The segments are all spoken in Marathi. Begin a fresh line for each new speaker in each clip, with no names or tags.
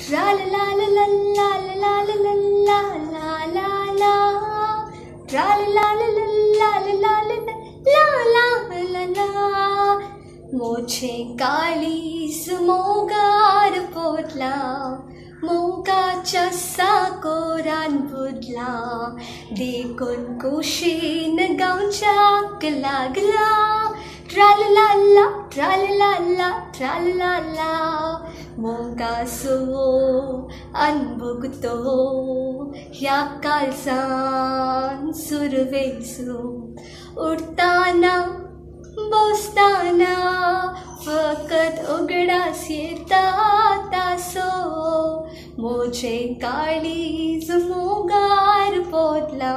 tra la la la la la la la la la la la, tra la la la la la la la la la. मोछे काळीज मोगार पोटला, मोगाच्या साकोरान बुडला, देखून कुशीन गावच्याक लागला. ट्रालला ट्रालला ट्रालला, मोगासो अनबुगतो ह्या काळजान सुरवेसो. उडताना बसताना फकत उगडास येता तासो. मोचे काळीज मोगार पोटला,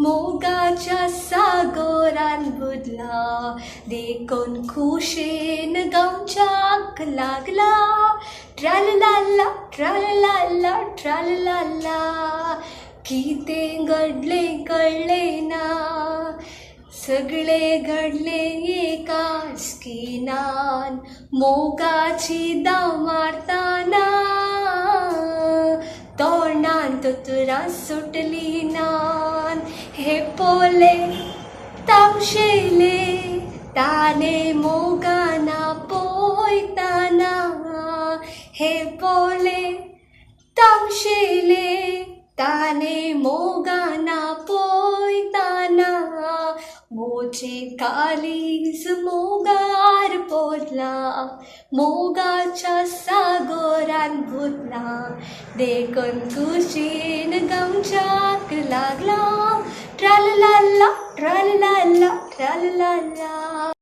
मोगाच्या सागोरान बुडला, देखून खुशेन गावच्याक लागला. ट्रालला ट्रालला ट्रालला, कितें घडलें कळ्ळें ना, सगळे घडले एकाच स्किनान. मोगाची दाव मारताना तोंडान तुतुरां सुटली नान. हे पोले तावशेले ताने मोगाना पोयताना, हे पोले तावशेले ताने मोगाना पोयताना. मोचे काळीज मोगार पोटला, मोगाच्या सागोरान बुडला, देखून कुशीन गावच्याक लागला. ट्रालला ट्रालला ट्रालला.